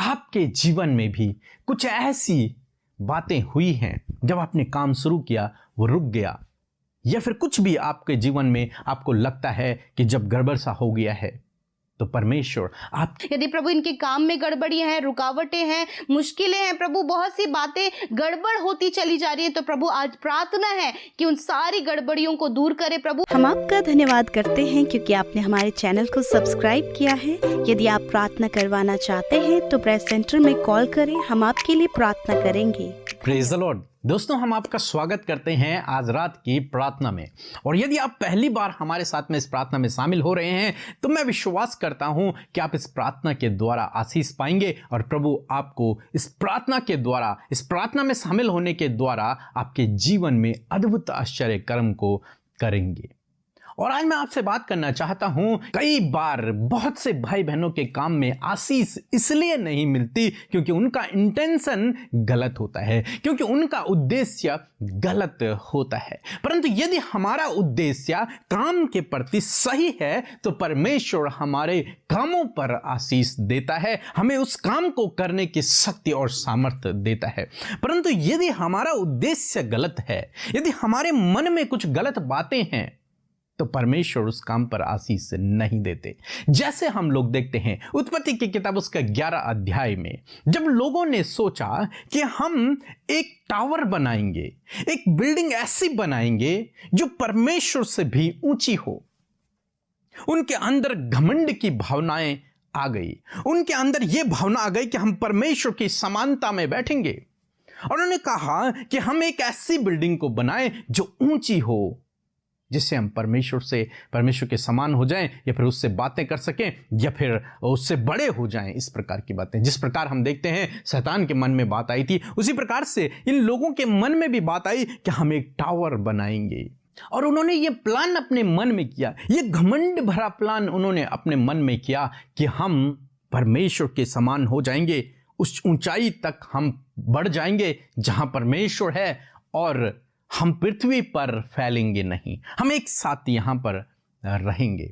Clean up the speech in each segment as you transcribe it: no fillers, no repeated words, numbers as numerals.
आपके जीवन में भी कुछ ऐसी बातें हुई हैं जब आपने काम शुरू किया वो रुक गया, या फिर कुछ भी आपके जीवन में आपको लगता है कि जब गड़बड़ सा हो गया है, तो परमेश्वर आप यदि प्रभु इनके काम में गड़बड़ियां हैं, रुकावटें हैं, मुश्किलें हैं, प्रभु बहुत सी बातें गड़बड़ होती चली जा रही है, तो प्रभु आज प्रार्थना है कि उन सारी गड़बड़ियों को दूर करे। प्रभु हम आपका धन्यवाद करते हैं क्योंकि आपने हमारे चैनल को सब्सक्राइब किया है। यदि आप प्रार्थना करवाना चाहते हैं तो प्रेस सेंटर में कॉल करें, हम आपके लिए प्रार्थना करेंगे। Praise the Lord. दोस्तों, हम आपका स्वागत करते हैं आज रात की प्रार्थना में। और यदि आप पहली बार हमारे साथ में इस प्रार्थना में शामिल हो रहे हैं तो मैं विश्वास करता हूं कि आप इस प्रार्थना के द्वारा आशीष पाएंगे और प्रभु आपको इस प्रार्थना के द्वारा, इस प्रार्थना में शामिल होने के द्वारा आपके जीवन में अद्भुत आश्चर्य कर्म को करेंगे। और आज मैं आपसे बात करना चाहता हूं, कई बार बहुत से भाई बहनों के काम में आशीष इसलिए नहीं मिलती क्योंकि उनका इंटेंशन गलत होता है, क्योंकि उनका उद्देश्य गलत होता है। परंतु यदि हमारा उद्देश्य काम के प्रति सही है तो परमेश्वर हमारे कामों पर आशीष देता है, हमें उस काम को करने की शक्ति और सामर्थ्य देता है। परंतु यदि हमारा उद्देश्य गलत है, यदि हमारे मन में कुछ गलत बातें हैं, तो परमेश्वर उस काम पर आशीष नहीं देते। जैसे हम लोग देखते हैं उत्पत्ति की किताब उसका 11 अध्याय में, जब लोगों ने सोचा कि हम एक टावर बनाएंगे, एक बिल्डिंग ऐसी बनाएंगे जो परमेश्वर से भी ऊंची हो, उनके अंदर घमंड की भावनाएं आ गई। उनके अंदर यह भावना आ गई कि हम परमेश्वर की समानता में बैठेंगे, और उन्होंने कहा कि हम एक ऐसी बिल्डिंग को बनाएं जो ऊंची हो, जिससे हम परमेश्वर के समान हो जाएं, या फिर उससे बातें कर सकें, या फिर उससे बड़े हो जाएं। इस प्रकार की बातें, जिस प्रकार हम देखते हैं शैतान के मन में बात आई थी, उसी प्रकार से इन लोगों के मन में भी बात आई कि हम एक टावर बनाएंगे। और उन्होंने ये प्लान अपने मन में किया, ये घमंड भरा प्लान उन्होंने अपने मन में किया कि हम परमेश्वर के समान हो जाएंगे, उस ऊंचाई तक हम बढ़ जाएंगे जहां परमेश्वर है, और हम पृथ्वी पर फैलेंगे नहीं, हम एक साथ यहां पर रहेंगे,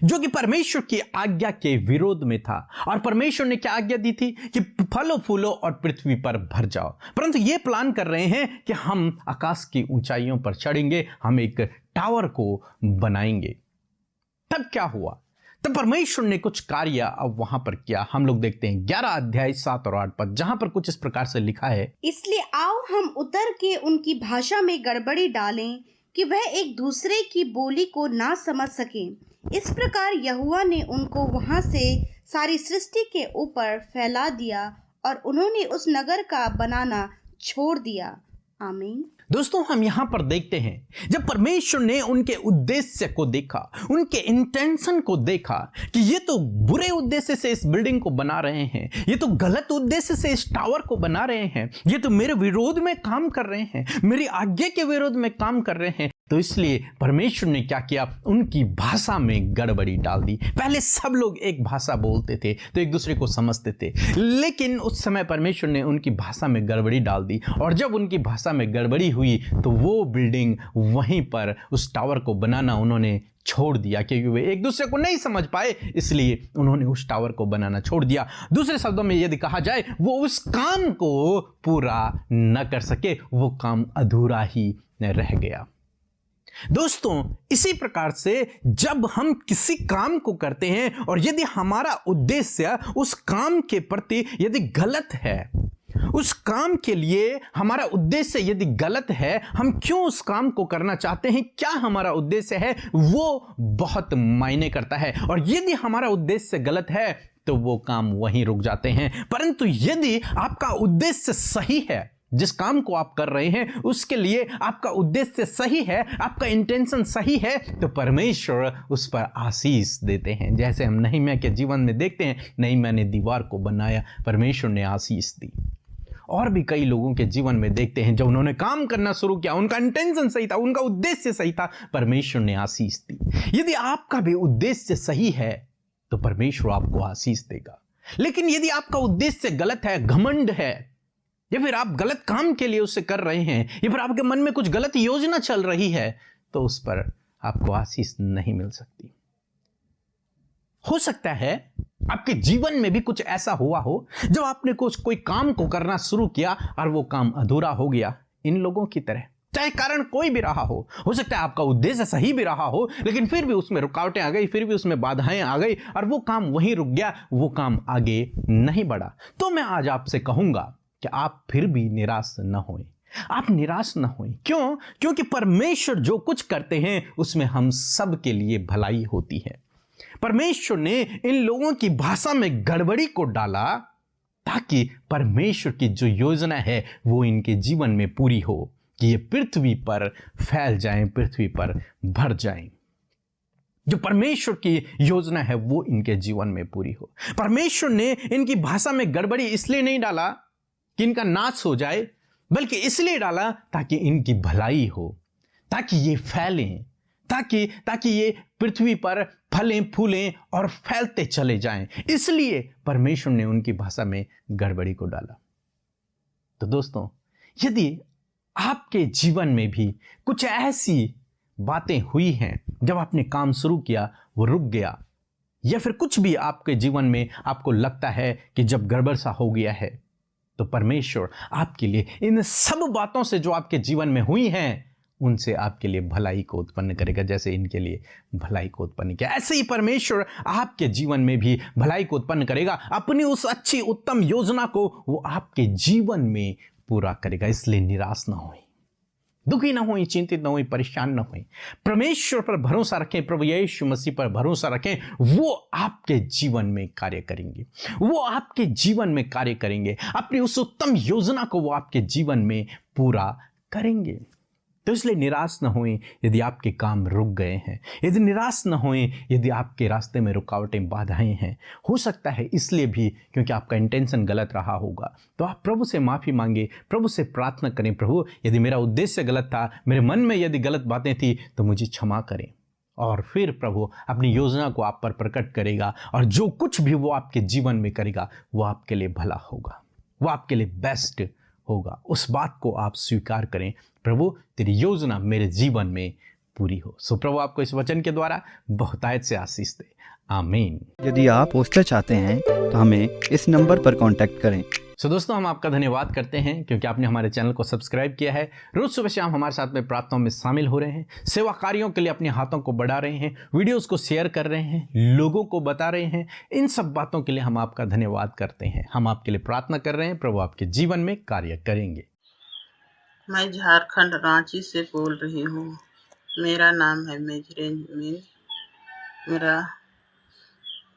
जो कि परमेश्वर की आज्ञा के विरोध में था। और परमेश्वर ने क्या आज्ञा दी थी कि फलो फूलो और पृथ्वी पर भर जाओ। परंतु ये प्लान कर रहे हैं कि हम आकाश की ऊंचाइयों पर चढ़ेंगे, हम एक टावर को बनाएंगे। तब क्या हुआ? तब परमेश्वर ने कुछ कार्य अब वहां पर किया। हम लोग देखते हैं 11 अध्याय 7 और 8 पद, जहां पर कुछ इस प्रकार से लिखा है, इसलिए आओ हम उतर के उनकी भाषा में गड़बड़ी डालें कि वह एक दूसरे की बोली को ना समझ सकें। इस प्रकार यहोवा ने उनको वहां से सारी सृष्टि के ऊपर फैला दिया और उन्होंने उस नगर का बनाना छोड़ दिया। आमीन। दोस्तों, हम यहां पर देखते हैं जब परमेश्वर ने उनके उद्देश्य को देखा, उनके इंटेंशन को देखा कि ये तो बुरे उद्देश्य से इस बिल्डिंग को बना रहे हैं, ये तो गलत उद्देश्य से इस टावर को बना रहे हैं, ये तो मेरे विरोध में काम कर रहे हैं, मेरी आज्ञा के विरोध में काम कर रहे हैं, तो इसलिए परमेश्वर ने क्या किया? उनकी भाषा में गड़बड़ी डाल दी। पहले सब लोग एक भाषा बोलते थे तो एक दूसरे को समझते थे, लेकिन उस समय परमेश्वर ने उनकी भाषा में गड़बड़ी डाल दी, और जब उनकी भाषा में गड़बड़ी हुई तो वो बिल्डिंग वहीं पर, उस टावर को बनाना उन्होंने छोड़ दिया, क्योंकि वे एक दूसरे को नहीं समझ पाए, इसलिए उन्होंने उस टावर को बनाना छोड़ दिया। दूसरे शब्दों में यदि कहा जाए, वो उस काम को पूरा न कर सके, वो काम अधूरा ही रह गया। दोस्तों, इसी प्रकार से जब हम किसी काम को करते हैं और यदि हमारा उद्देश्य उस काम के प्रति यदि गलत है, उस काम के लिए हमारा उद्देश्य यदि गलत है, हम क्यों उस काम को करना चाहते हैं, क्या हमारा उद्देश्य है, वो बहुत मायने करता है। और यदि हमारा उद्देश्य गलत है तो वो काम वहीं रुक जाते हैं। परंतु यदि आपका उद्देश्य सही है, जिस काम को आप कर रहे हैं उसके लिए आपका उद्देश्य सही है, आपका इंटेंशन सही है, तो परमेश्वर उस पर आशीष देते हैं। जैसे हम नहम्याह के जीवन में देखते हैं, नहम्याह ने दीवार को बनाया, परमेश्वर ने आशीष दी। और भी कई लोगों के जीवन में देखते हैं, जब उन्होंने काम करना शुरू किया, उनका इंटेंशन सही था, उनका उद्देश्य सही था, परमेश्वर ने आशीष दी। यदि आपका भी उद्देश्य सही है तो परमेश्वर आपको आशीष देगा। लेकिन यदि आपका उद्देश्य गलत है, घमंड है, या फिर आप गलत काम के लिए उसे कर रहे हैं, या फिर आपके मन में कुछ गलत योजना चल रही है, तो उस पर आपको आशीष नहीं मिल सकती। हो सकता है आपके जीवन में भी कुछ ऐसा हुआ हो जब आपने कोई काम को करना शुरू किया और वो काम अधूरा हो गया, इन लोगों की तरह। चाहे कारण कोई भी रहा हो सकता है आपका उद्देश्य सही भी रहा हो, लेकिन फिर भी उसमें रुकावटें आ गई, फिर भी उसमें बाधाएं आ गई और वो काम वहीं रुक गया, वो काम आगे नहीं बढ़ा। तो मैं आज आपसे कहूंगा कि आप फिर भी निराश न होएं। आप निराश न होएं। क्यों? क्योंकि परमेश्वर जो कुछ करते हैं उसमें हम सब के लिए भलाई होती है। परमेश्वर ने इन लोगों की भाषा में गड़बड़ी को डाला ताकि परमेश्वर की जो योजना है वो इनके जीवन में पूरी हो, कि ये पृथ्वी पर फैल जाएं, पृथ्वी पर भर जाएं। जो परमेश्वर की योजना है वो इनके जीवन में पूरी हो। परमेश्वर ने इनकी भाषा में गड़बड़ी इसलिए नहीं डाला कि इनका नाश हो जाए, बल्कि इसलिए डाला ताकि इनकी भलाई हो, ताकि ये फैलें, ताकि ये पृथ्वी पर फलें फूलें और फैलते चले जाएं। इसलिए परमेश्वर ने उनकी भाषा में गड़बड़ी को डाला। तो दोस्तों, यदि आपके जीवन में भी कुछ ऐसी बातें हुई हैं, जब आपने काम शुरू किया वो रुक गया, या फिर कुछ भी आपके जीवन में आपको लगता है कि जब गड़बड़ सा हो गया है, तो परमेश्वर आपके लिए इन सब बातों से जो आपके जीवन में हुई हैं उनसे आपके लिए भलाई को उत्पन्न करेगा। जैसे इनके लिए भलाई को उत्पन्न किया, ऐसे ही परमेश्वर आपके जीवन में भी भलाई को उत्पन्न करेगा। अपनी उस अच्छी उत्तम योजना को वो आपके जीवन में पूरा करेगा। इसलिए निराश ना होएं, दुखी ना होएं, चिंतित ना होएं, परेशान ना होएं। परमेश्वर पर भरोसा रखें, प्रभु यीशु मसीह पर भरोसा रखें। वो आपके जीवन में कार्य करेंगे, वो आपके जीवन में कार्य करेंगे। अपनी उस उत्तम योजना को वो आपके जीवन में पूरा करेंगे। तो इसलिए निराश न होएं यदि आपके काम रुक गए हैं, यदि निराश न होएं यदि आपके रास्ते में रुकावटें बाधाएं हैं। हो सकता है इसलिए भी क्योंकि आपका इंटेंशन गलत रहा होगा। तो आप प्रभु से माफ़ी मांगे, प्रभु से प्रार्थना करें, प्रभु यदि मेरा उद्देश्य गलत था, मेरे मन में यदि गलत बातें थी तो मुझे क्षमा करें। और फिर प्रभु अपनी योजना को आप पर प्रकट करेगा और जो कुछ भी वो आपके जीवन में करेगा वो आपके लिए भला होगा, वो आपके लिए बेस्ट होगा। उस बात को आप स्वीकार करें, प्रभु तेरी योजना मेरे जीवन में पूरी हो। सो प्रभु आपको इस वचन के द्वारा बहुतायत से आशीष दे। आमीन। यदि आप पोस्टर चाहते हैं तो हमें इस नंबर पर कांटेक्ट करें। सो दोस्तों, हम आपका धन्यवाद करते हैं क्योंकि आपने हमारे चैनल को सब्सक्राइब किया है। रोज सुबह शाम हमारे साथ में प्रार्थनाओं में शामिल हो रहे हैं, सेवा कार्यों के लिए अपने हाथों को बढ़ा रहे हैं, वीडियोस को शेयर कर रहे हैं, लोगों को बता रहे हैं। इन सब बातों के लिए हम आपका धन्यवाद करते हैं। हम आपके लिए प्रार्थना कर रहे हैं, प्रभु आपके जीवन में कार्य करेंगे। मैं झारखंड रांची से बोल रही हूँ। मेरा नाम है मेजरेन मीन। मेरा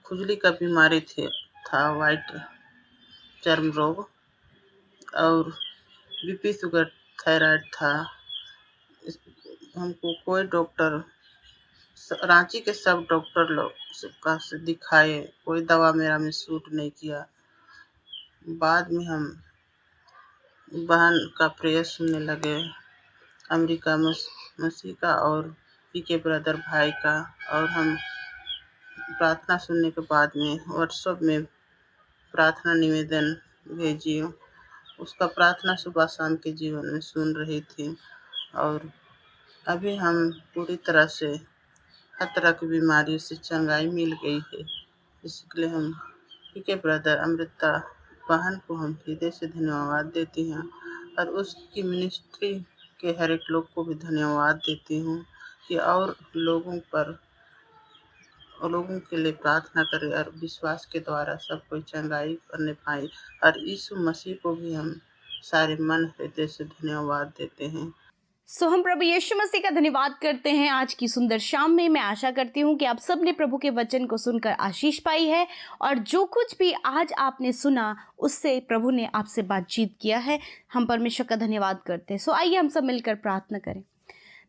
खुजली का बीमारी था, वाइट चर्म रोग, और बीपी शुगर थायराइड था। हमको कोई डॉक्टर, रांची के सब डॉक्टर लोग सबका से दिखाए, कोई दवा मेरा में सूट नहीं किया। बाद में हम बहन का प्रेयर सुनने लगे, अमेरिका मसीह का और पीके ब्रदर भाई का, और हम प्रार्थना सुनने के बाद में व्हाट्सएप में प्रार्थना निवेदन भेजी। उसका प्रार्थना सुबह शाम के जीवन में सुन रही थी, और अभी हम पूरी तरह से हर तरह की बीमारी से चंगाई मिल गई है। इसके लिए हम पीके ब्रदर अमृता बहन को हम हृदय से धन्यवाद देती हैं, और उसकी मिनिस्ट्री के हर एक लोग को भी धन्यवाद देती हूँ कि और लोगों के लिए प्रार्थना करें और विश्वास के द्वारा सब कोई चंगाई करने पाए। और यीशु मसीह को भी हम सारे मन हृदय से धन्यवाद देते हैं। सो हम प्रभु यीशु मसीह का धन्यवाद करते हैं आज की सुंदर शाम में। मैं आशा करती हूँ कि आप सब ने प्रभु के वचन को सुनकर आशीष पाई है, और जो कुछ भी आज आपने सुना उससे प्रभु ने आपसे बातचीत किया है। हम परमेश्वर का धन्यवाद करते हैं। सो आइए हम सब मिलकर प्रार्थना करें।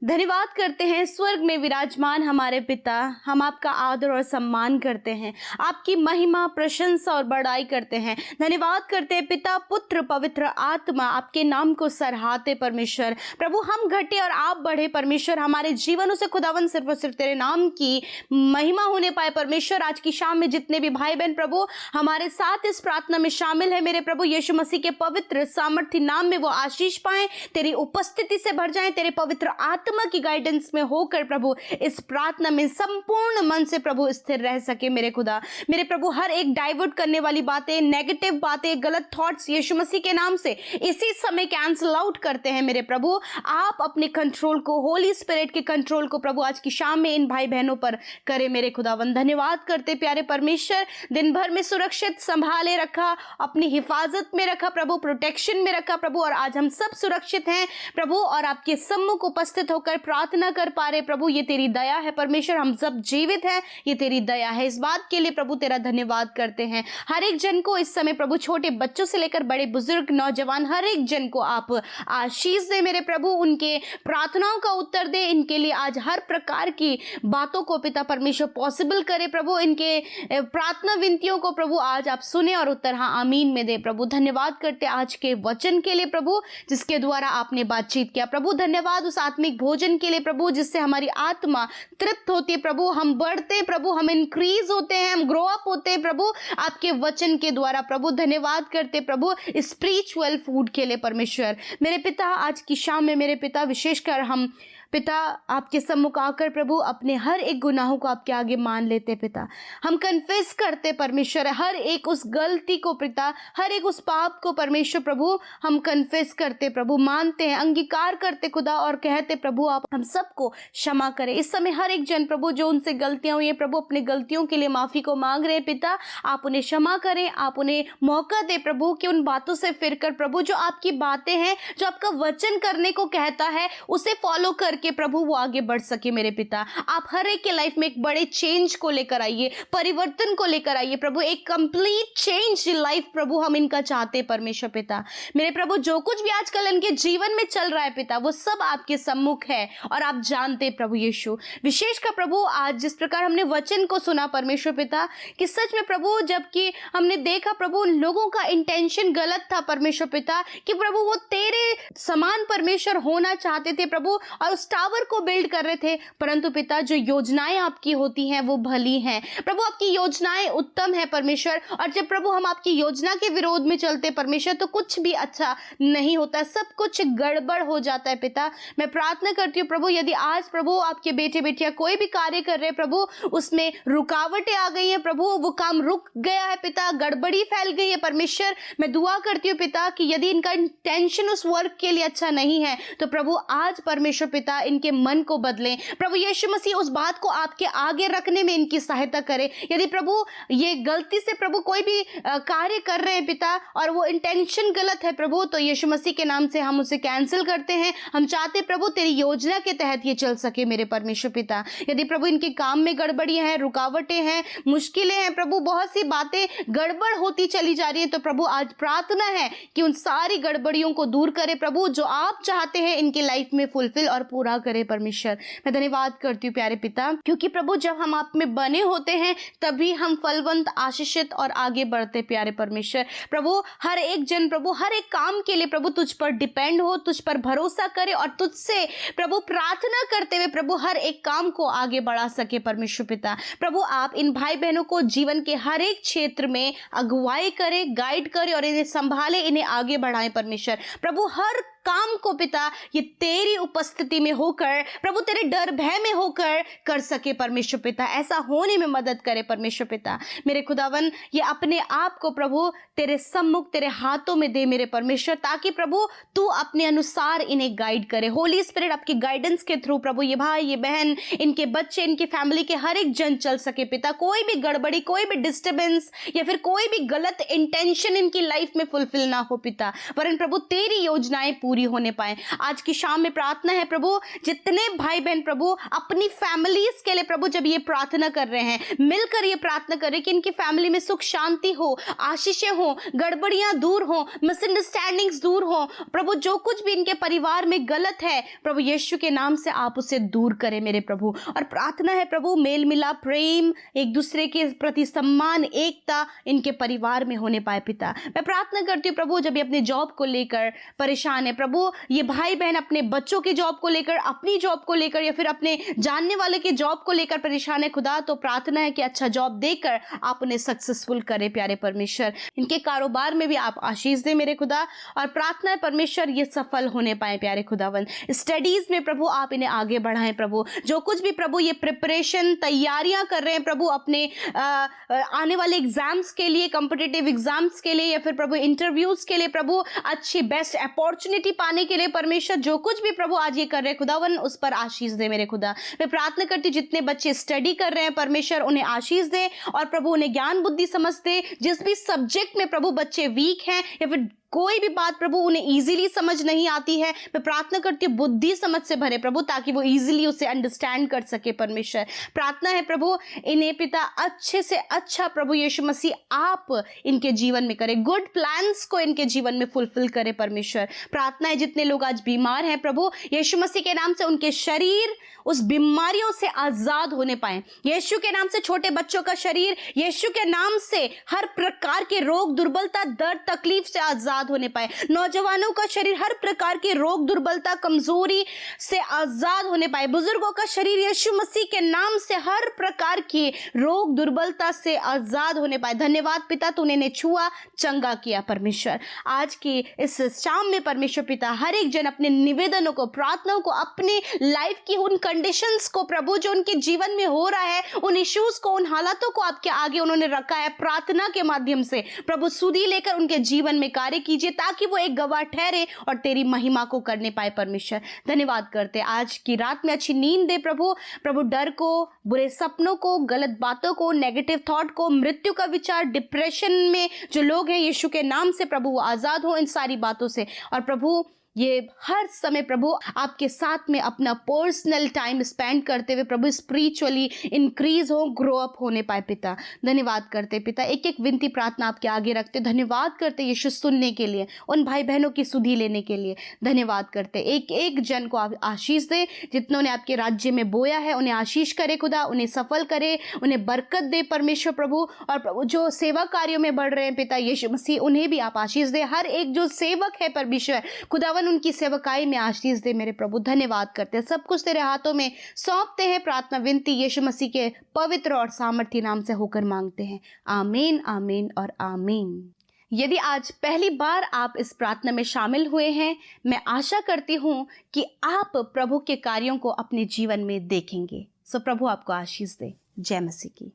धन्यवाद करते हैं स्वर्ग में विराजमान हमारे पिता, हम आपका आदर और सम्मान करते हैं, आपकी महिमा प्रशंसा और बड़ाई करते हैं। धन्यवाद करते हैं पिता, पुत्र, पवित्र आत्मा, आपके नाम को सराहते परमेश्वर। प्रभु हम घटे और आप बढ़े परमेश्वर, हमारे जीवनों से खुदावन सिर्फ और सिर्फ तेरे नाम की महिमा होने पाए परमेश्वर। आज की शाम में जितने भी भाई बहन प्रभु हमारे साथ इस प्रार्थना में शामिल है, मेरे प्रभु यीशु मसीह के पवित्र सामर्थ्य नाम में वो आशीष पाएं, तेरी उपस्थिति से भर जाएं, तेरे पवित्र आत्मा आत्मा की गाइडेंस में होकर प्रभु इस प्रार्थना में संपूर्ण मन से प्रभु स्थिर रह सके मेरे खुदा। मेरे प्रभु हर एक डाइवर्ट करने वाली बातें, नेगेटिव बातें, गलत थॉट्स यीशु मसीह के नाम से इसी समय कैंसिल आउट करते हैं मेरे प्रभु। आप अपने कंट्रोल को, होली स्पिरिट के कंट्रोल को प्रभु आज की शाम में इन भाई बहनों पर करे मेरे खुदावन। धन्यवाद करते प्यारे परमेश्वर, दिन भर में सुरक्षित संभाले रखा, अपनी हिफाजत में रखा प्रभु, प्रोटेक्शन में रखा प्रभु, और आज हम सब सुरक्षित हैं प्रभु और आपके सम्मुख उपस्थित होकर प्रार्थना कर पा रहे प्रभु। ये तेरी दया है परमेश्वर, हम सब जीवित हैं, ये तेरी दया है। इस बात के लिए प्रभु तेरा धन्यवाद करते हैं। हर एक जन को इस समय प्रभु, छोटे बच्चों से लेकर बड़े बुजुर्ग, नौजवान, हर एक जन को आप आशीष दे मेरे प्रभु, उनके प्रार्थनाओं का उत्तर दे, इनके लिए आज हर प्रकार की बातों को पिता परमेश्वर पॉसिबल करे प्रभु, इनके प्रार्थना विनतियों को प्रभु आज आप सुने और उत्तर हाँ आमीन में दे प्रभु। धन्यवाद करते आज के वचन के लिए प्रभु, जिसके द्वारा आपने बातचीत किया प्रभु। धन्यवाद उस आत्मिक भोजन के लिए प्रभु, जिससे हमारी आत्मा तृप्त होती है प्रभु, हम बढ़ते प्रभु, हम इंक्रीज होते हैं, हम ग्रो अप होते हैं प्रभु आपके वचन के द्वारा प्रभु। धन्यवाद करते प्रभु स्पिरिचुअल फूड के लिए परमेश्वर। मेरे पिता आज की शाम में मेरे पिता विशेषकर हम पिता आपके सम्मुख आकर प्रभु अपने हर एक गुनाहों को आपके आगे मान लेते पिता, हम कन्फेस करते परमेश्वर हर एक उस गलती को पिता, हर एक उस पाप को परमेश्वर प्रभु हम कन्फेस करते प्रभु, मानते हैं, अंगीकार करते खुदा और कहते प्रभु आप हम सबको क्षमा करें। इस समय हर एक जन प्रभु जो उनसे गलतियां हुई है प्रभु, अपनी गलतियों के लिए माफी को मांग रहे हैं पिता, आप उन्हें क्षमा करें, आप उन्हें मौका दे प्रभु कि उन बातों से फिरकर प्रभु जो आपकी बातें हैं, जो आपका वचन करने को कहता है उसे फॉलो करके प्रभु वो आगे बढ़ सके मेरे पिता। आप हर एक के लाइफ में एक बड़े चेंज को लेकर आइए, परिवर्तन को लेकर आइए प्रभु, एक कंप्लीट चेंज लाइफ प्रभु हम इनका चाहते हैं परमेश्वर पिता। मेरे प्रभु जो कुछ भी आजकल इनके जीवन में चल रहा है पिता, वो सब आपके सम्मुख है और आप जानते प्रभु यीशु। विशेषकर प्रभु आज जिस प्रकार हमने वचन को सुना परमेश्वर पिता कि सच में प्रभु, जबकि हमने देखा प्रभु उन लोगों का इंटेंशन गलत था परमेश्वर पिता कि प्रभु वो तेरे समान परमेश्वर होना चाहते थे प्रभु और उस टावर को बिल्ड कर रहे थे, परंतु पिता जो योजनाएं आपकी होती हैं वो भली हैं प्रभु, आपकी योजनाएं उत्तम है परमेश्वर। और जब प्रभु हम आपकी योजना के विरोध में चलते परमेश्वर तो कुछ भी अच्छा नहीं होता, सब कुछ गड़बड़ हो जाता है पिता। मैं प्रार्थना करती हूँ प्रभु, यदि आज प्रभु आपके बेटे बेटियां कोई भी कार्य कर रहे हैं प्रभु, उसमें रुकावटें आ गई हैं प्रभु, वो काम रुक गया है पिता, गड़बड़ी फैल गई है परमेश्वर, मैं दुआ करती हूँ पिता कि यदि इनका इंटेंशन उस वर्क के लिए अच्छा नहीं है तो प्रभु आज परमेश्वर पिता इनके मन को बदलें प्रभु यीशु मसीह, उस बात को आपके आगे रखने में इनकी सहायता करें। यदि प्रभु ये गलती से प्रभु कोई भी कार्य कर रहे हैं पिता और वो इंटेंशन गलत है प्रभु, तो यीशु मसीह के नाम से हम उसे कैंसिल करते हैं। हम चाहते प्रभु तेरी योजना के तहत ये चल सके मेरे परमेश्वर पिता। यदि प्रभु इनके काम में गड़बड़ियां हैं, रुकावटें हैं, मुश्किलें हैं प्रभु, बहुत सी बातें गड़बड़ होती चली जा रही है, तो प्रभु आज प्रार्थना है कि उन सारी गड़बड़ियों को दूर करे प्रभु, जो आप चाहते हैं इनकी लाइफ में फुलफिल और पूरा करे परमेश्वर। मैं धन्यवाद करती हूँ प्यारे पिता, क्योंकि प्रभु जब हम आप में बने होते हैं तभी हम फलवंत, आशीषित और आगे बढ़ते प्यारे परमेश्वर। प्रभु हर एक जन प्रभु हर एक काम के लिए प्रभु तुझ पर डिपेंड हो, तुझ पर भरोसा करे और तुझसे प्रभु प्रार्थना करते हुए प्रभु हर एक काम को आगे बढ़ा सके परमेश्वर पिता। प्रभु आप इन भाई बहनों को जीवन के हर एक क्षेत्र में अगुवाई करे, गाइड करे और इन्हें संभाले, इन्हें आगे बढ़ाए परमेश्वर। प्रभु हर काम को पिता ये तेरी उपस्थिति में होकर प्रभु, तेरे डर भय में होकर कर सके परमेश्वर पिता, ऐसा होने में मदद करे परमेश्वर पिता। मेरे खुदावन ये अपने आप को प्रभु तेरे सम्मुख, तेरे हाथों में दे मेरे परमेश्वर, ताकि प्रभु तू अपने अनुसार इन्हें गाइड करे। होली स्पिरिट आपकी गाइडेंस के थ्रू प्रभु ये भाई, ये बहन, इनके बच्चे, इनकी फैमिली के हर एक जन चल सके पिता। कोई भी गड़बड़ी, कोई भी डिस्टर्बेंस या फिर कोई भी गलत इंटेंशन इनकी लाइफ में फुलफिल ना हो पिता, वरन प्रभु तेरी योजनाएं पूरी होने पाए। आज की शाम में प्रार्थना है प्रभु, जितने भाई बहन प्रभु अपनी फैमिलीज के लिए प्रभु जब ये प्रार्थना कर रहे हैं, मिलकर ये प्रार्थना कर रहे हैं कि इनकी फैमिली में सुख शांति हो, आशीषें हो, गड़बड़ियां दूर हो, मिसअंडरस्टैंडिंग्स दूर हो प्रभु, जो कुछ भी इनके परिवार में गलत है प्रभु यीशु के नाम से आप उसे दूर करें मेरे प्रभु। और प्रार्थना है प्रभु मेल मिलाप, प्रेम, एक दूसरे के प्रति सम्मान, एकता इनके परिवार में होने पाए पिता। मैं प्रार्थना करती हूँ प्रभु, जब ये अपने जॉब को लेकर परेशान है प्रभु ये भाई बहन अपने बच्चों के जॉब को लेकर, अपनी जॉब को लेकर या फिर अपने जानने वाले के जॉब को लेकर परेशान है खुदा, तो प्रार्थना है कि अच्छा जॉब देकर आप उन्हें सक्सेसफुल करें प्यारे परमेश्वर। इनके कारोबार में भी आप आशीष दें मेरे खुदा, और प्रार्थना है परमेश्वर ये सफल होने पाए प्यारे खुदावन। स्टडीज में प्रभु आप इन्हें आगे बढ़ाएं प्रभु, जो कुछ भी प्रभु ये प्रिपरेशन तैयारियां कर रहे हैं प्रभु अपने आने वाले एग्जाम्स के लिए, कॉम्पिटिटिव एग्जाम्स के लिए या फिर प्रभु इंटरव्यूज के लिए प्रभु, अच्छी बेस्ट अपॉर्चुनिटी पाने के लिए परमेश्वर, जो कुछ भी प्रभु आज ये कर रहे हैं खुदावन उस पर आशीष दे मेरे खुदा। मैं प्रार्थना करती हूं जितने बच्चे स्टडी कर रहे हैं परमेश्वर उन्हें आशीष दे, और प्रभु उन्हें ज्ञान बुद्धि समझ दे। जिस भी सब्जेक्ट में प्रभु बच्चे वीक हैं या फिर कोई भी बात प्रभु उन्हें इजीली समझ नहीं आती है, मैं प्रार्थना करती हूँ बुद्धि समझ से भरे प्रभु, ताकि वो इजीली उसे अंडरस्टैंड कर सके परमेश्वर। प्रार्थना है प्रभु इन्हें पिता अच्छे से अच्छा प्रभु यीशु मसीह आप इनके जीवन में करें, गुड प्लान्स को इनके जीवन में फुलफिल करें परमेश्वर। प्रार्थना है जितने लोग आज बीमार हैं प्रभु यीशु मसीह के नाम से उनके शरीर उस बीमारियों से आजाद होने पाए। यीशु के नाम से छोटे बच्चों का शरीर यीशु के नाम से हर प्रकार के रोग, दुर्बलता, दर्द, तकलीफ से आजाद होने पाए। नौजवानों का शरीर हर प्रकार के रोग, दुर्बलता, कमजोरी से आजाद होने पाए। बुजुर्गों का शरीर यीशु मसीह के नाम से हर प्रकार के रोग, दुर्बलता से आजाद होने पाए। धन्यवाद पिता तूने इन्हें छुआ, चंगा किया परमेश्वर। आज की इस शाम में परमेश्वर पिता हर एक जन अपने निवेदनों को, प्रार्थनाओं को, अपने लाइफ की उन कंडीशंस को प्रभु जो उनके जीवन में हो रहा है, उन इश्यूज को, उन हालातों को आपके आगे उन्होंने रखा है, प्रार्थना के माध्यम से प्रभु सुधि लेकर उनके जीवन में कार्य कीजिए, ताकि वो एक गवाह ठहरे और तेरी महिमा को करने पाए परमेश्वर। धन्यवाद करते आज की रात में अच्छी नींद दे प्रभु, प्रभु डर को, बुरे सपनों को, गलत बातों को, नेगेटिव थॉट को, मृत्यु का विचार, डिप्रेशन में जो लोग हैं यीशु के नाम से प्रभु वो आजाद हो इन सारी बातों से, और प्रभु ये हर समय प्रभु आपके साथ में अपना पर्सनल टाइम स्पेंड करते हुए प्रभु स्पिरिचुअली इंक्रीज हो, ग्रो अप होने पाए पिता। धन्यवाद करते पिता, एक एक विनती प्रार्थना आपके आगे रखते, धन्यवाद करते यीशु सुनने के लिए, उन भाई बहनों की सुधि लेने के लिए धन्यवाद करते। एक एक जन को आप आशीष दे, जितनों ने आपके राज्य में बोया है उन्हें आशीष करे खुदा, उन्हें सफल करे, उन्हें बरकत दे परमेश्वर प्रभु। और प्रभु जो सेवा कार्यों में बढ़ रहे हैं पिता यीशु मसीह उन्हें भी आप आशीष दे, हर एक जो सेवक है परमेश्वर खुदावन उनकी सेवकाई में आशीष दे मेरे प्रभु। धन्यवाद करते हैं, सब कुछ तेरे हाथों में सौंपते हैं, प्रार्थना विनती यीशु मसीह के पवित्र और सामर्थी नाम से होकर मांगते हैं, आमीन, आमीन और आमीन। यदि आज पहली बार आप इस प्रार्थना में शामिल हुए हैं, मैं आशा करती हूँ कि आप प्रभु के कार्यों को अपने जीवन में देखेंगे। सो प्रभु आपको आशीष दे। जय मसीह की।